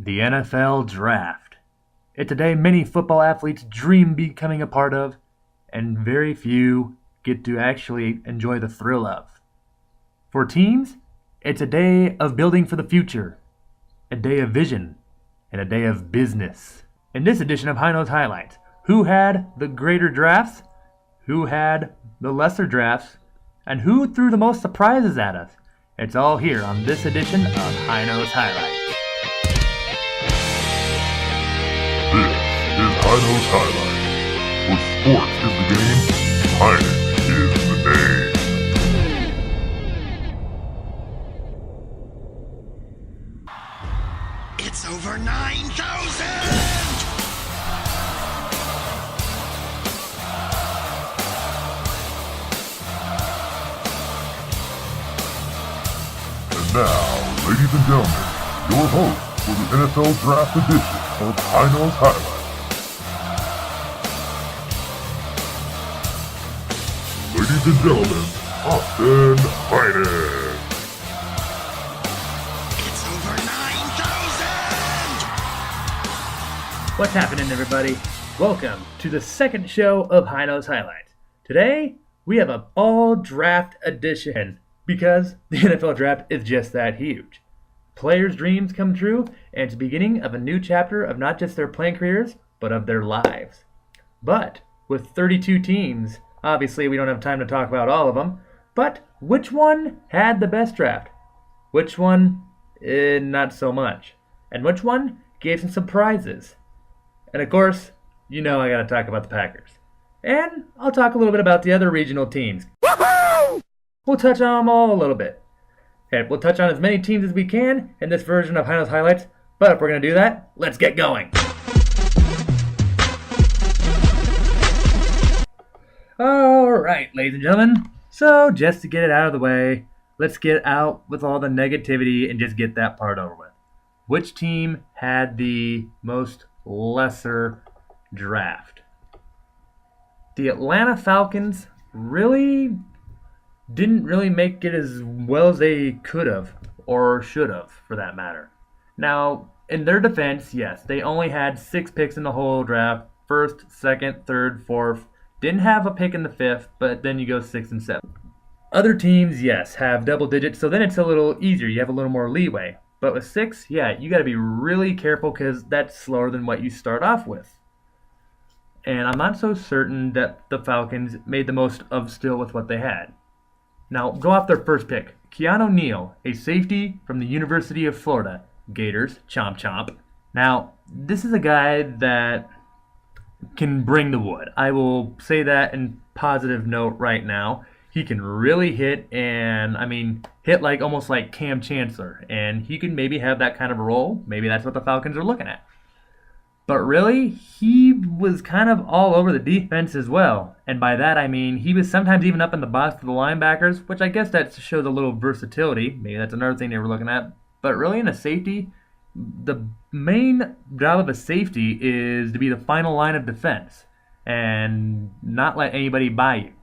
The NFL Draft. It's a day many football athletes dream becoming a part of, and very few get to actually enjoy the thrill of. For teams, it's a day of building for the future, a day of vision, and a day of business. In this edition of Heino's Highlights, who had the greater drafts, who had the lesser drafts, and who threw the most surprises at us? It's all here on this edition of Heino's Highlights. This is Heino's Highlights. Where sports is the game, Heinen is the name. It's over 9,000! And now, ladies and gentlemen, your host for the NFL Draft edition of Heino's Highlights. Ladies and gentlemen, Austin Heinen. It's over 9,000! What's happening, everybody? Welcome to the second show of Heino's Highlights. Today, we have an all-draft edition because the NFL Draft is just that huge. Players' dreams come true, and it's the beginning of a new chapter of not just their playing careers, but of their lives. But with 32 teams, obviously we don't have time to talk about all of them, but which one had the best draft? Which one, not so much? And which one gave some surprises? And of course, you know I gotta talk about the Packers. And I'll talk a little bit about the other regional teams. Woohoo! We'll touch on them all a little bit. And we'll touch on as many teams as we can in this version of Heino's Highlights. But if we're going to do that, let's get going. Alright, ladies and gentlemen. So, just to get it out of the way, let's get out with all the negativity and just get that part over with. Which team had the most lesser draft? The Atlanta Falcons didn't really make it as well as they could have, or should have, for that matter. Now, in their defense, yes, they only had 6 picks in the whole draft. First, second, third, fourth. Didn't have a pick in the fifth, but then you go 6 and 7. Other teams, yes, have double digits, so then it's a little easier. You have a little more leeway. But with 6, yeah, you got to be really careful because that's slower than what you start off with. And I'm not so certain that the Falcons made the most of still with what they had. Now, go off their first pick. Keanu Neal, a safety from the University of Florida. Gators, chomp chomp. Now, this is a guy that can bring the wood. I will say that in positive note right now. He can really hit hit like almost like Cam Chancellor. And he could maybe have that kind of a role. Maybe that's what the Falcons are looking at. But really, he was kind of all over the defense as well. And by that I mean he was sometimes even up in the box for the linebackers, which I guess that shows a little versatility. Maybe that's another thing they were looking at. But really in a safety, the main job of a safety is to be the final line of defense and not let anybody by you.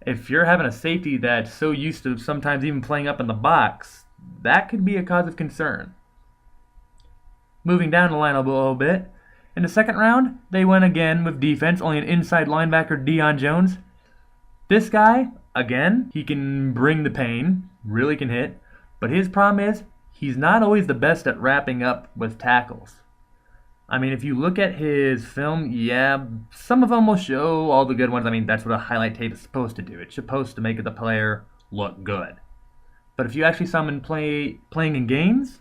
If you're having a safety that's so used to sometimes even playing up in the box, that could be a cause of concern. Moving down the line a little bit, in the second round, they went again with defense, only an inside linebacker, Deion Jones. This guy, again, he can bring the pain, really can hit, but his problem is he's not always the best at wrapping up with tackles. I mean, if you look at his film, yeah, some of them will show all the good ones. I mean, that's what a highlight tape is supposed to do. It's supposed to make the player look good. But if you actually saw him playing in games,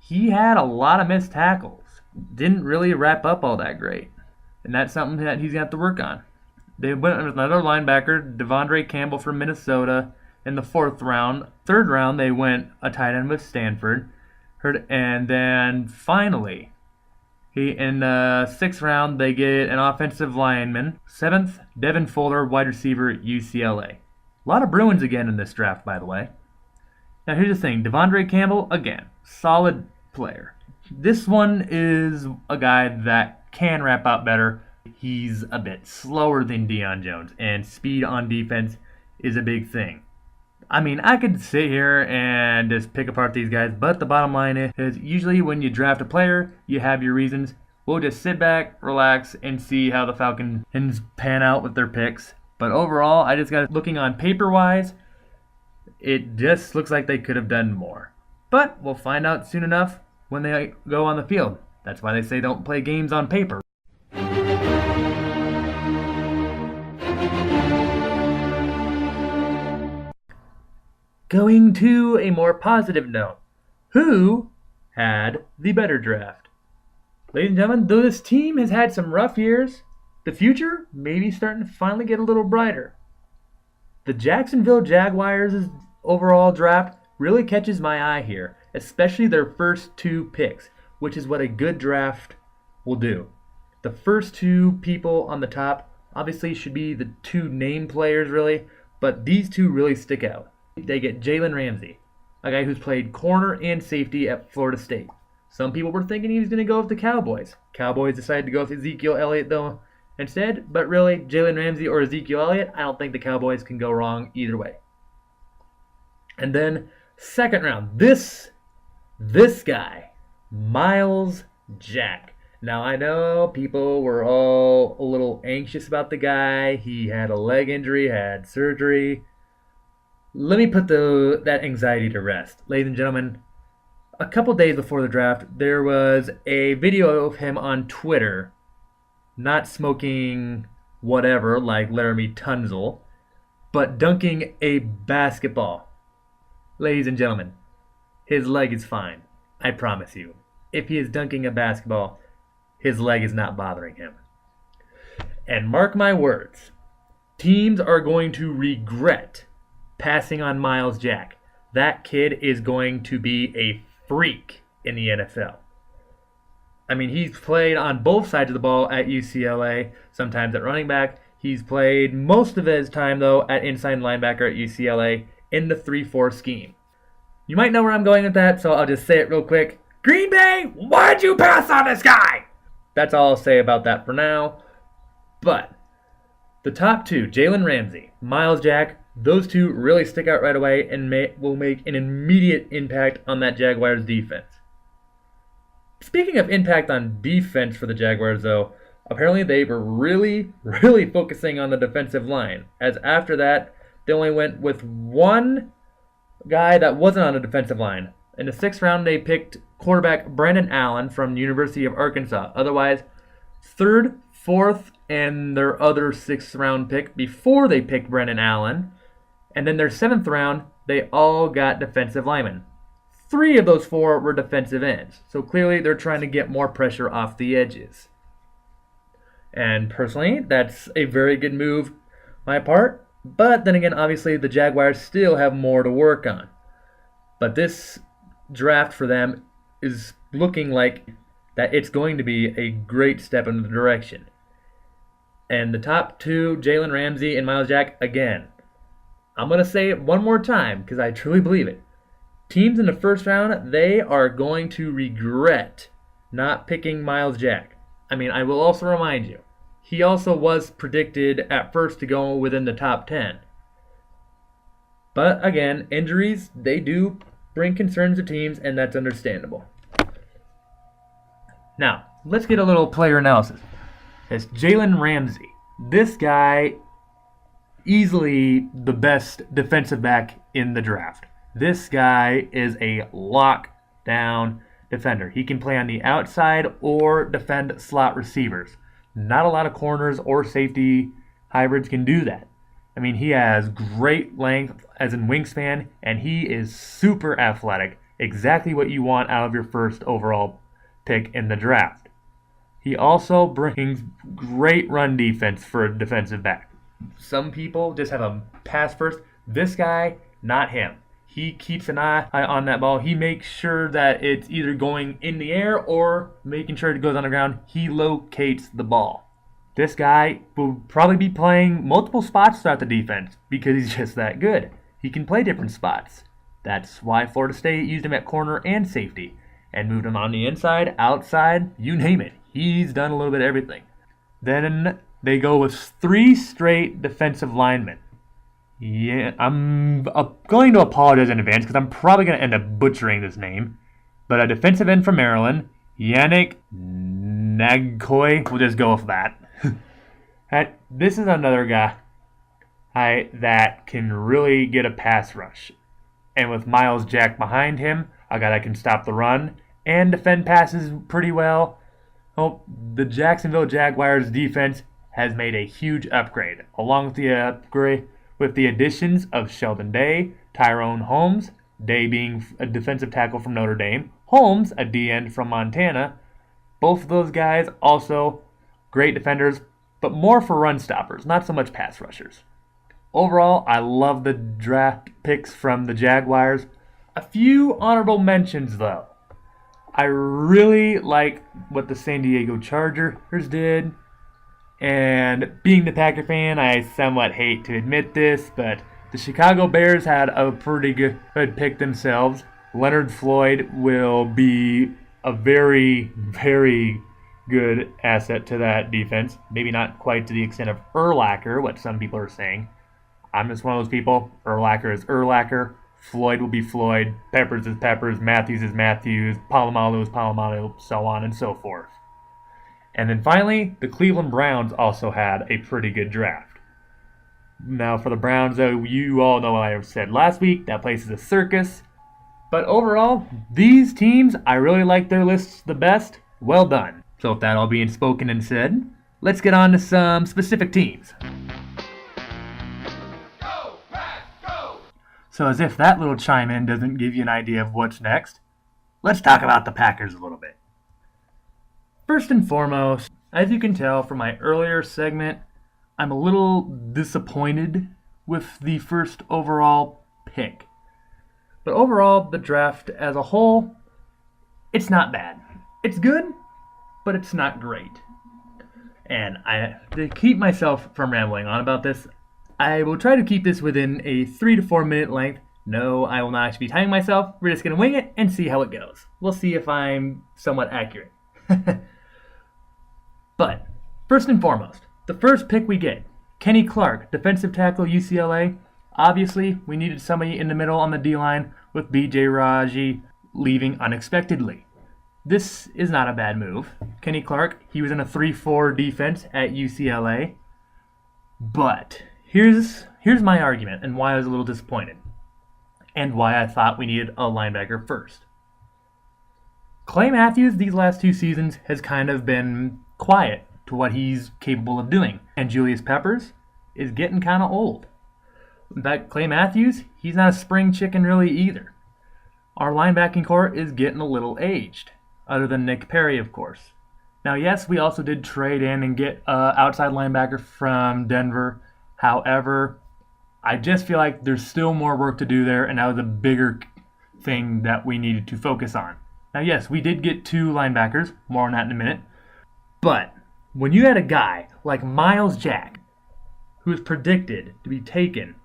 he had a lot of missed tackles. Didn't really wrap up all that great. And that's something that he's going to have to work on. They went with another linebacker, Devondre Campbell from Minnesota, in the 4th round. 3rd round, they went a tight end with Stanford. And then finally, in the 6th round, they get an offensive lineman. 7th, Devin Fuller, wide receiver, UCLA. A lot of Bruins again in this draft, by the way. Now here's the thing, Devondre Campbell, again, solid player. This one is a guy that can wrap up better. He's a bit slower than Deion Jones, and speed on defense is a big thing. I mean, I could sit here and just pick apart these guys, but the bottom line is usually when you draft a player, you have your reasons. We'll just sit back, relax, and see how the Falcons pan out with their picks. But overall, I just got looking on paper-wise, it just looks like they could have done more. But we'll find out soon enough when they go on the field. That's why they say don't play games on paper. Going to a more positive note. Who had the better draft? Ladies and gentlemen, though this team has had some rough years, the future may be starting to finally get a little brighter. The Jacksonville Jaguars' overall draft really catches my eye here, especially their first 2 picks, which is what a good draft will do. The first 2 people on the top obviously should be the 2 name players really, but these 2 really stick out. They get Jalen Ramsey, a guy who's played corner and safety at Florida State. Some people were thinking he was going to go with the Cowboys. Cowboys decided to go with Ezekiel Elliott though instead, but really, Jalen Ramsey or Ezekiel Elliott, I don't think the Cowboys can go wrong either way. And then, second round, this guy, Myles Jack. Now, I know people were all a little anxious about the guy. He had a leg injury, had surgery. Let me put that anxiety to rest. Ladies and gentlemen, a couple days before the draft, there was a video of him on Twitter not smoking whatever like Laramie Tunzel, but dunking a basketball. Ladies and gentlemen, his leg is fine. I promise you. If he is dunking a basketball, his leg is not bothering him. And mark my words, teams are going to regret passing on Myles Jack. That kid is going to be a freak in the NFL. I mean, he's played on both sides of the ball at UCLA, sometimes at running back. He's played most of his time, though, at inside linebacker at UCLA in the 3-4 scheme. You might know where I'm going with that, so I'll just say it real quick. Green Bay, why'd you pass on this guy? That's all I'll say about that for now. But the top 2, Jalen Ramsey, Myles Jack, those 2 really stick out right away and will make an immediate impact on that Jaguars defense. Speaking of impact on defense for the Jaguars, though, apparently they were really focusing on the defensive line, as after that, they only went with one guy that wasn't on the defensive line. In the 6th round, they picked quarterback Brandon Allen from the University of Arkansas. Otherwise, 3rd, 4th, and their other 6th round pick before they picked Brandon Allen. And then their 7th round, they all got defensive linemen. 3 of those 4 were defensive ends. So clearly they're trying to get more pressure off the edges. And personally, that's a very good move on my part. But then again, obviously the Jaguars still have more to work on. But this draft for them is looking like that it's going to be a great step in the direction. And the top 2, Jalen Ramsey and Myles Jack, again, I'm going to say it one more time because I truly believe it. Teams in the 1st round, they are going to regret not picking Myles Jack. I mean, I will also remind you, he also was predicted at first to go within the top 10. But again, injuries, they do bring concerns to teams, and that's understandable. Now, let's get a little player analysis. It's Jalen Ramsey. This guy, easily the best defensive back in the draft. This guy is a lockdown defender. He can play on the outside or defend slot receivers. Not a lot of corners or safety hybrids can do that. I mean, he has great length as in wingspan, and he is super athletic. Exactly what you want out of your first overall pick in the draft. He also brings great run defense for a defensive back. Some people just have a pass first. This guy, not him. He keeps an eye on that ball. He makes sure that it's either going in the air or making sure it goes on the ground. He locates the ball. This guy will probably be playing multiple spots throughout the defense because he's just that good. He can play different spots. That's why Florida State used him at corner and safety and moved him on the inside, outside, you name it. He's done a little bit of everything. Then they go with 3 straight defensive linemen. Yeah, I'm going to apologize in advance because I'm probably going to end up butchering this name. But a defensive end from Maryland, Yannick Nagkoy, we'll just go with that. This is another guy that can really get a pass rush. And with Miles Jack behind him, a guy that can stop the run and defend passes pretty well. Well, the Jacksonville Jaguars defense has made a huge upgrade, along with the additions of Sheldon Day, Tyrone Holmes, Day being a defensive tackle from Notre Dame, Holmes, a D-end from Montana. Both of those guys also great defenders, but more for run stoppers, not so much pass rushers. Overall, I love the draft picks from the Jaguars. A few honorable mentions, though. I really like what the San Diego Chargers did. And being the Packer fan, I somewhat hate to admit this, but the Chicago Bears had a pretty good pick themselves. Leonard Floyd will be a very, very good asset to that defense. Maybe not quite to the extent of Urlacher, what some people are saying. I'm just one of those people. Urlacher is Urlacher. Floyd will be Floyd. Peppers is Peppers. Matthews is Matthews. Palomalu is Palomalu, so on and so forth. And then finally, the Cleveland Browns also had a pretty good draft. Now for the Browns, though, you all know what I said last week. That place is a circus. But overall, these teams, I really like their lists the best. Well done. So with that all being spoken and said, let's get on to some specific teams. So as if that little chime in doesn't give you an idea of what's next, let's talk about the Packers a little bit. First and foremost, as you can tell from my earlier segment, I'm a little disappointed with the first overall pick. But overall, the draft as a whole, it's not bad. It's good, but it's not great. And to keep myself from rambling on about this, I will try to keep this within a 3 to 4 minute length. No, I will not actually be timing myself. We're just going to wing it and see how it goes. We'll see if I'm somewhat accurate. But, first and foremost, the first pick we get, Kenny Clark, defensive tackle, UCLA. Obviously, we needed somebody in the middle on the D-line with B.J. Raji leaving unexpectedly. This is not a bad move. Kenny Clark, he was in a 3-4 defense at UCLA. But here's my argument and why I was a little disappointed. And why I thought we needed a linebacker first. Clay Matthews, these last 2 seasons, has kind of been quiet to what he's capable of doing. And Julius Peppers is getting kind of old. In fact, Clay Matthews, he's not a spring chicken really either. Our linebacking core is getting a little aged, other than Nick Perry, of course. Now, yes, we also did trade in and get an outside linebacker from Denver. However, I just feel like there's still more work to do there, and that was a bigger thing that we needed to focus on. Now, yes, we did get 2 linebackers, more on that in a minute. But when you had a guy like Miles Jack, who is predicted to be taken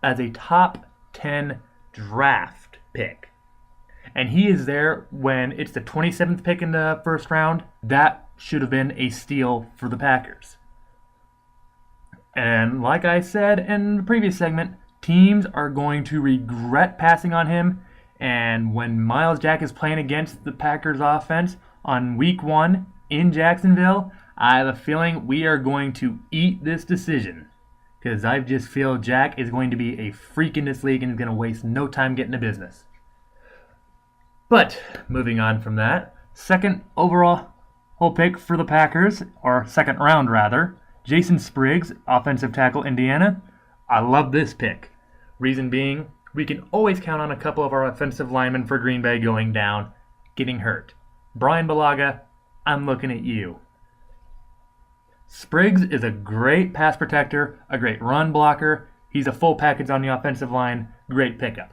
as a top 10 draft pick, and he is there when it's the 27th pick in the first round, that should have been a steal for the Packers. And like I said in the previous segment, teams are going to regret passing on him. And when Miles Jack is playing against the Packers offense on week 1 in Jacksonville, I have a feeling we are going to eat this decision. Because I just feel Jack is going to be a freak in this league and is going to waste no time getting to business. But moving on from that, second overall pick for the Packers, or second round rather, Jason Spriggs, offensive tackle, Indiana. I love this pick. Reason being, we can always count on a couple of our offensive linemen for Green Bay going down, getting hurt. Brian Balaga, I'm looking at you. Spriggs is a great pass protector, a great run blocker. He's a full package on the offensive line. Great pickup.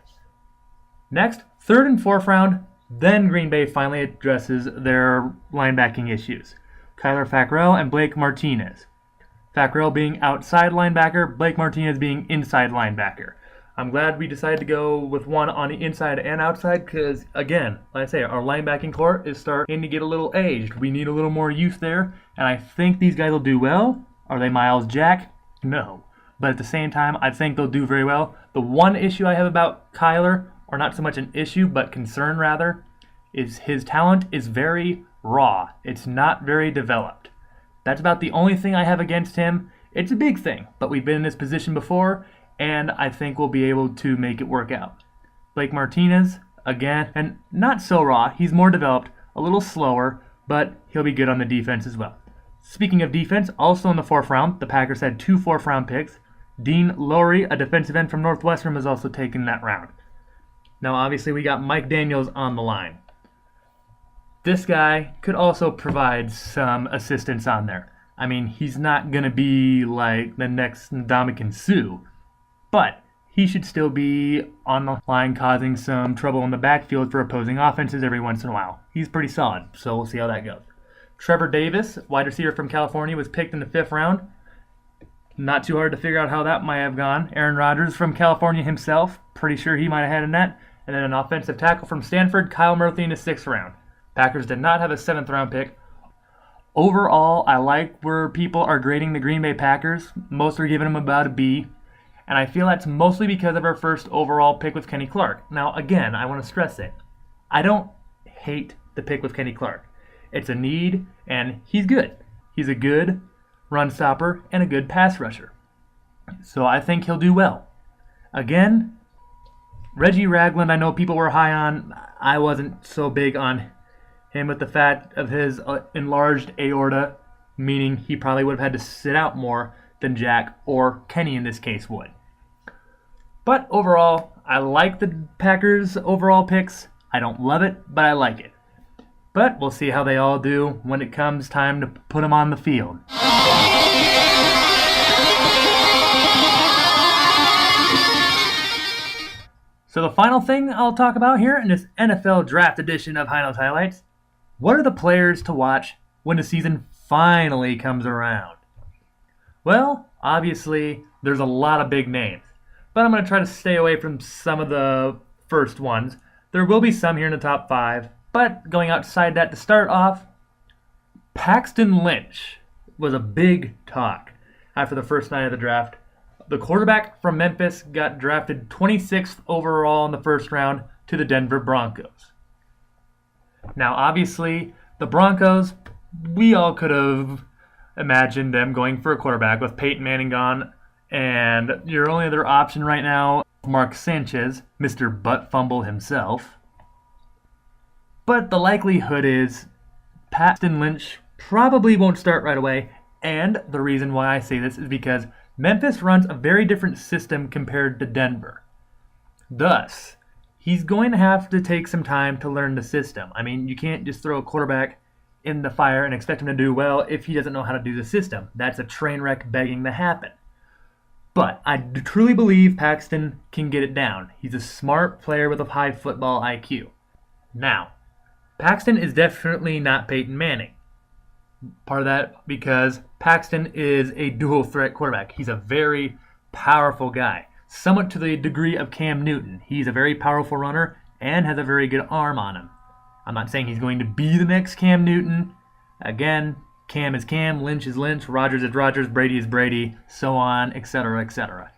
Next, third and fourth round, then Green Bay finally addresses their linebacking issues. Kyler Fackrell and Blake Martinez. Fackrell being outside linebacker, Blake Martinez being inside linebacker. I'm glad we decided to go with one on the inside and outside because, again, like I say, our linebacking core is starting to get a little aged. We need a little more youth there, and I think these guys will do well. Are they Miles Jack? No. but at the same time, I think they'll do very well. The one issue I have about Kyler, or not so much an issue, but concern rather, is his talent is very raw. It's not very developed. That's about the only thing I have against him. It's a big thing, but we've been in this position before, and I think we'll be able to make it work out. Blake Martinez, again, and not so raw. He's more developed, a little slower, but he'll be good on the defense as well. Speaking of defense, also in the 4th round, the Packers had 2 4th-round picks. Dean Lowry, a defensive end from Northwestern, was also taken that round. Now, obviously, we got Mike Daniels on the line. This guy could also provide some assistance on there. I mean, he's not going to be like the next Ndamukong Suh, but he should still be on the line causing some trouble in the backfield for opposing offenses every once in a while. He's pretty solid, so we'll see how that goes. Trevor Davis, wide receiver from California, was picked in the 5th round. Not too hard to figure out how that might have gone. Aaron Rodgers from California himself, pretty sure he might have had a net. And then an offensive tackle from Stanford, Kyle Murphy, in the 6th round. Packers did not have a 7th round pick. Overall, I like where people are grading the Green Bay Packers. Most are giving them about a B. And I feel that's mostly because of our first overall pick with Kenny Clark. Now, again, I want to stress it. I don't hate the pick with Kenny Clark. It's a need, and he's good. He's a good run stopper and a good pass rusher. So I think he'll do well. Again, Reggie Ragland, I know people were high on. I wasn't so big on him with the fact of his enlarged aorta, meaning he probably would have had to sit out more than Jack or Kenny in this case would. But overall, I like the Packers' overall picks. I don't love it, but I like it. But we'll see how they all do when it comes time to put them on the field. So the final thing I'll talk about here in this NFL Draft edition of Heino's Highlights, what are the players to watch when the season finally comes around? Well, obviously, there's a lot of big names, but I'm going to try to stay away from some of the first ones. There will be some here in the top 5, but going outside that to start off, Paxton Lynch was a big talk after the first night of the draft. The quarterback from Memphis got drafted 26th overall in the 1st round to the Denver Broncos. Now, obviously, the Broncos, we all could have imagined them going for a quarterback with Peyton Manning gone, and your only other option right now, Mark Sanchez, Mr. Butt Fumble himself. But the likelihood is Paxton Lynch probably won't start right away, and the reason why I say this is because Memphis runs a very different system compared to Denver. Thus, he's going to have to take some time to learn the system. I mean, you can't just throw a quarterback in the fire and expect him to do well if he doesn't know how to do the system. That's a train wreck begging to happen. But I truly believe Paxton can get it down. He's a smart player with a high football IQ. Now, Paxton is definitely not Peyton Manning. Part of that because Paxton is a dual threat quarterback. He's a very powerful guy, somewhat to the degree of Cam Newton. He's a very powerful runner and has a very good arm on him. I'm not saying he's going to be the next Cam Newton. Again, Cam is Cam, Lynch is Lynch, Rodgers is Rodgers, Brady is Brady, so on, etc., etc.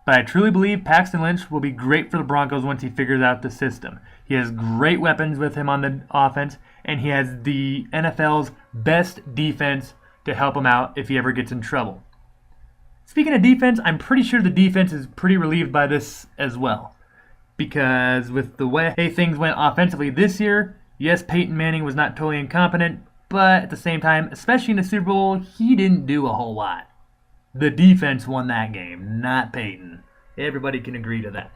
But I truly believe Paxton Lynch will be great for the Broncos once he figures out the system. He has great weapons with him on the offense, and he has the NFL's best defense to help him out if he ever gets in trouble. Speaking of defense, I'm pretty sure the defense is pretty relieved by this as well. Because with the way things went offensively this year, yes, Peyton Manning was not totally incompetent, but at the same time, especially in the Super Bowl, he didn't do a whole lot. The defense won that game, not Peyton. Everybody can agree to that.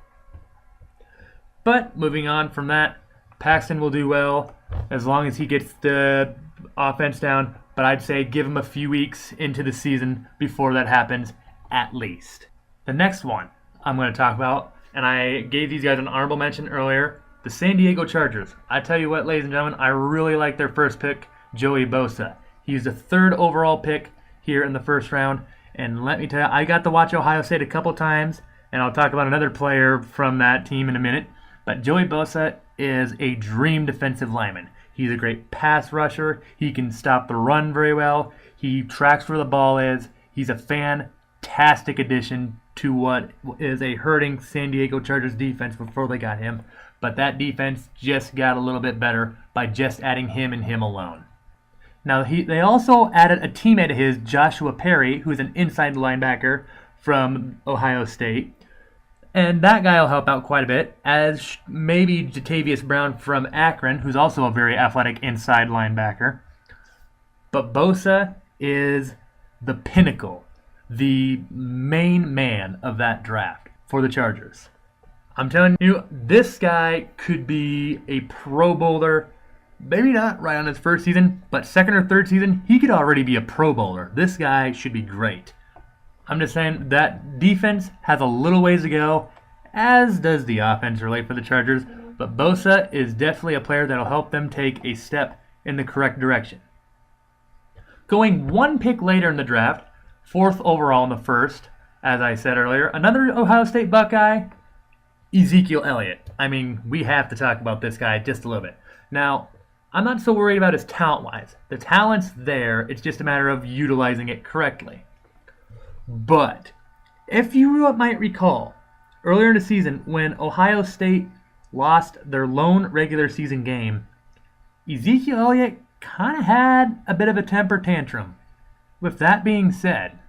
But moving on from that, Paxton will do well as long as he gets the offense down, but I'd say give him a few weeks into the season before that happens, at least. The next one I'm going to talk about, and I gave these guys an honorable mention earlier, the San Diego Chargers. I tell you what, ladies and gentlemen, I really like their first pick, Joey Bosa. He's the 3rd overall pick here in the 1st round, and let me tell you, I got to watch Ohio State a couple times, and I'll talk about another player from that team in a minute, but Joey Bosa is a dream defensive lineman. He's a great pass rusher. He can stop the run very well. He tracks where the ball is. He's a fantastic addition to what is a hurting San Diego Chargers defense before they got him. But that defense just got a little bit better by just adding him and him alone. Now, they also added a teammate of his, Joshua Perry, who's an inside linebacker from Ohio State. And that guy will help out quite a bit, as maybe Jatavius Brown from Akron, who's also a very athletic inside linebacker. But Bosa is the pinnacle, the main man of that draft for the Chargers. I'm telling you, this guy could be a Pro Bowler. Maybe not right on his first season, but second or third season, he could already be a Pro Bowler. This guy should be great. I'm just saying that defense has a little ways to go, as does the offense really for the Chargers, but Bosa is definitely a player that will help them take a step in the correct direction. Going one pick later in the draft, 4th overall in the first, as I said earlier, another Ohio State Buckeye, Ezekiel Elliott. I mean, we have to talk about this guy just a little bit. Now, I'm not so worried about his talent-wise. The talent's there, it's just a matter of utilizing it correctly. But, if you might recall, earlier in the season, when Ohio State lost their lone regular season game, Ezekiel Elliott kind of had a bit of a temper tantrum. With that being said,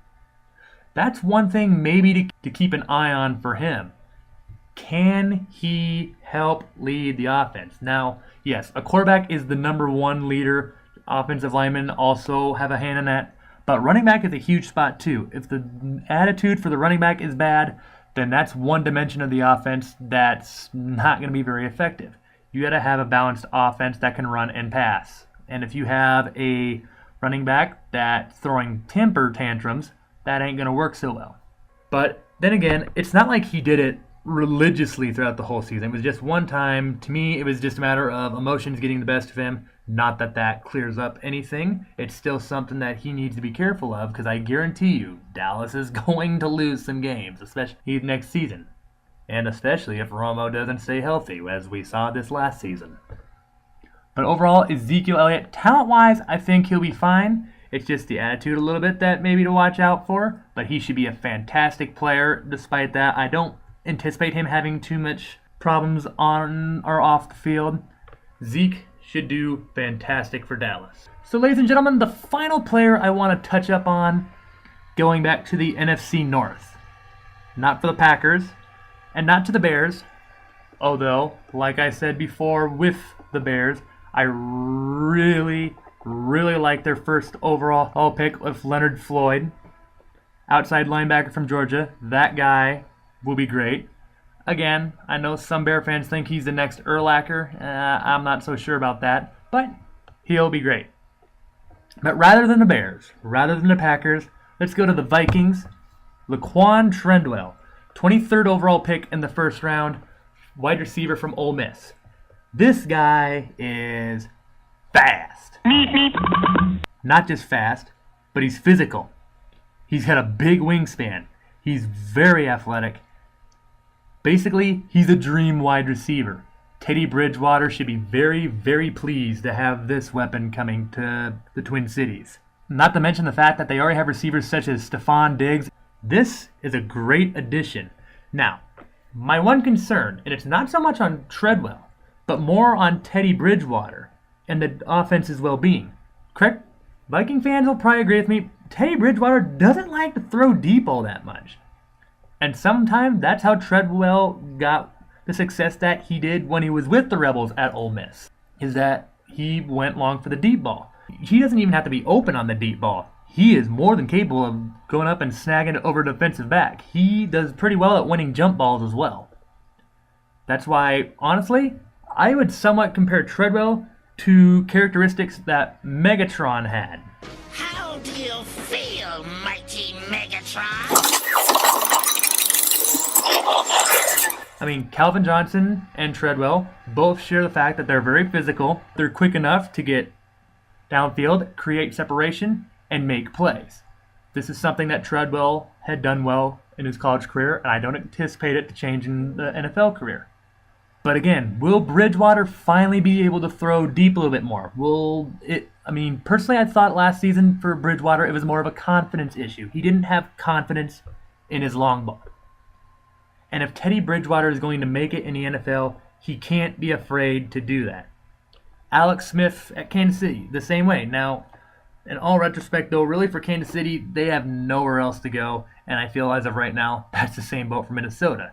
that's one thing maybe to keep an eye on for him. Can he help lead the offense? Now, yes, a quarterback is the number one leader. Offensive linemen also have a hand in that. But running back is a huge spot too. If the attitude for the running back is bad, then that's one dimension of the offense that's not going to be very effective. You got to have a balanced offense that can run and pass. And if you have a running back that's throwing temper tantrums, that ain't going to work so well. But then again, it's not like he did it religiously throughout the whole season. It was just one time. To me, it was just a matter of emotions getting the best of him. Not that that clears up anything. It's still something that he needs to be careful of, because I guarantee you, Dallas is going to lose some games, especially next season. And especially if Romo doesn't stay healthy, as we saw this last season. But overall, Ezekiel Elliott, talent-wise, I think he'll be fine. It's just the attitude a little bit that maybe to watch out for. But he should be a fantastic player. Despite that, I don't anticipate him having too much problems on or off the field. Zeke should do fantastic for Dallas. So ladies and gentlemen, the final player I want to touch up on, going back to the NFC North. Not for the Packers, and not to the Bears, although, like I said before with the Bears, I really like their first overall pick with Leonard Floyd, outside linebacker from Georgia. That guy will be great. Again, I know some Bear fans think he's the next Urlacher. I'm not so sure about that, but he'll be great. But rather than the Bears, rather than the Packers, let's go to the Vikings. Laquan Treadwell, 23rd overall pick in the first round, wide receiver from Ole Miss. This guy is fast. Not just fast, but he's physical. He's got a big wingspan. He's very athletic. Basically, he's a dream wide receiver. Teddy Bridgewater should be very, very pleased to have this weapon coming to the Twin Cities. Not to mention the fact that they already have receivers such as Stephon Diggs. This is a great addition. Now, my one concern, and it's not so much on Treadwell, but more on Teddy Bridgewater and the offense's well-being. Correct? Viking fans will probably agree with me. Teddy Bridgewater doesn't like to throw deep all that much. And sometimes that's how Treadwell got the success that he did when he was with the Rebels at Ole Miss, is that he went long for the deep ball. He doesn't even have to be open on the deep ball. He is more than capable of going up and snagging it over a defensive back. He does pretty well at winning jump balls as well. That's why, honestly, I would somewhat compare Treadwell to characteristics that Megatron had. How do you feel, mighty Megatron? I mean, Calvin Johnson and Treadwell both share the fact that they're very physical. They're quick enough to get downfield, create separation, and make plays. This is something that Treadwell had done well in his college career, and I don't anticipate it to change in the NFL career. But again, will Bridgewater finally be able to throw deep a little bit more? Personally, I thought last season for Bridgewater it was more of a confidence issue. He didn't have confidence in his long ball. And if Teddy Bridgewater is going to make it in the NFL, he can't be afraid to do that. Alex Smith at Kansas City, the same way. Now, in all retrospect, though, really for Kansas City, they have nowhere else to go. And I feel as of right now, that's the same boat for Minnesota.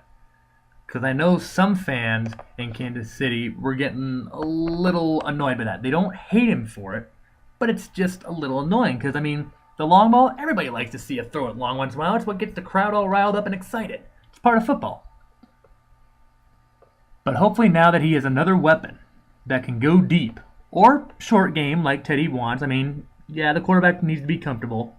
Because I know some fans in Kansas City were getting a little annoyed by that. They don't hate him for it, but it's just a little annoying. Because, the long ball, everybody likes to see a throw it long once in a while. It's what gets the crowd all riled up and excited. It's part of football. But hopefully now that he has another weapon that can go deep, or short game like Teddy wants, the quarterback needs to be comfortable.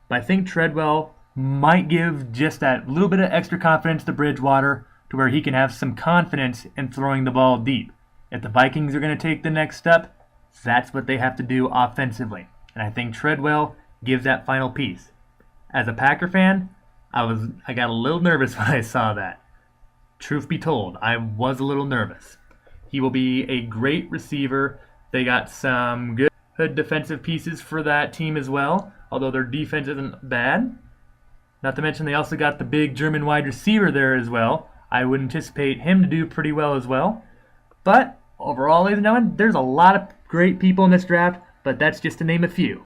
But I think Treadwell might give just that little bit of extra confidence to Bridgewater to where he can have some confidence in throwing the ball deep. If the Vikings are going to take the next step, that's what they have to do offensively. And I think Treadwell gives that final piece. As a Packer fan, I got a little nervous when I saw that. Truth be told, I was a little nervous. He will be a great receiver. They got some good defensive pieces for that team as well, although their defense isn't bad. Not to mention they also got the big German wide receiver there as well. I would anticipate him to do pretty well as well. But overall, ladies and gentlemen, there's a lot of great people in this draft, but that's just to name a few.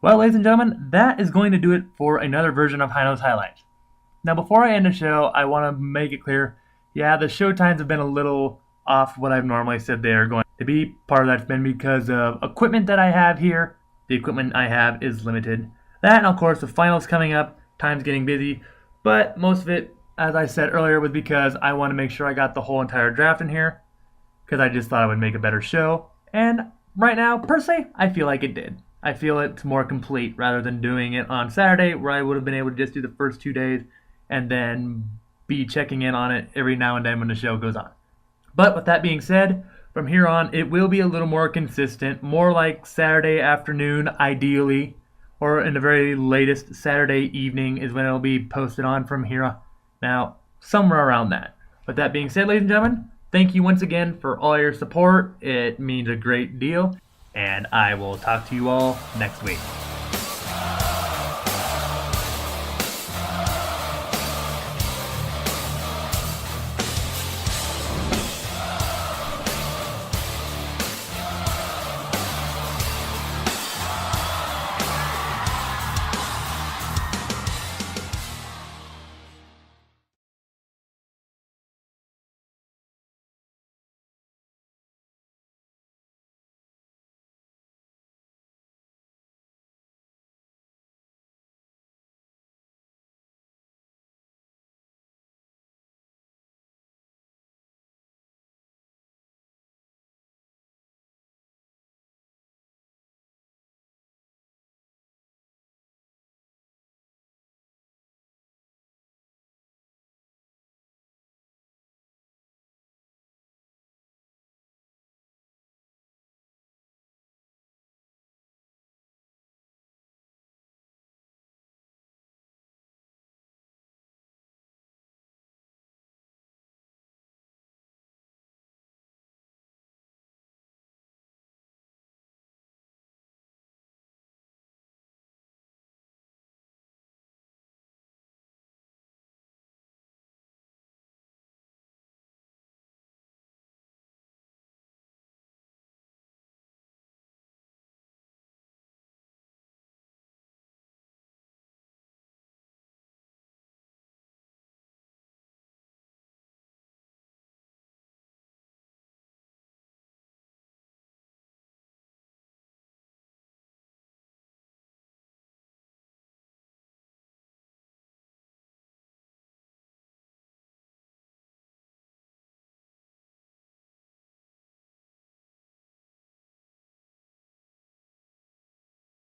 Well, ladies and gentlemen, that is going to do it for another version of Heino's Highlights. Now, before I end the show, I want to make it clear, the show times have been a little off what I've normally said they are going to be. Part of that's been because of equipment that I have here. The equipment I have is limited. That, and of course, the finals coming up, time's getting busy. But most of it, as I said earlier, was because I want to make sure I got the whole entire draft in here, because I just thought it would make a better show. And right now, personally, I feel like it did. I feel it's more complete rather than doing it on Saturday where I would have been able to just do the first 2 days and then be checking in on it every now and then when the show goes on. But with that being said, from here on it will be a little more consistent, more like Saturday afternoon ideally, or in the very latest Saturday evening is when it'll be posted on from here on. Now, somewhere around that. With that being said, ladies and gentlemen, thank you once again for all your support. It means a great deal. And I will talk to you all next week.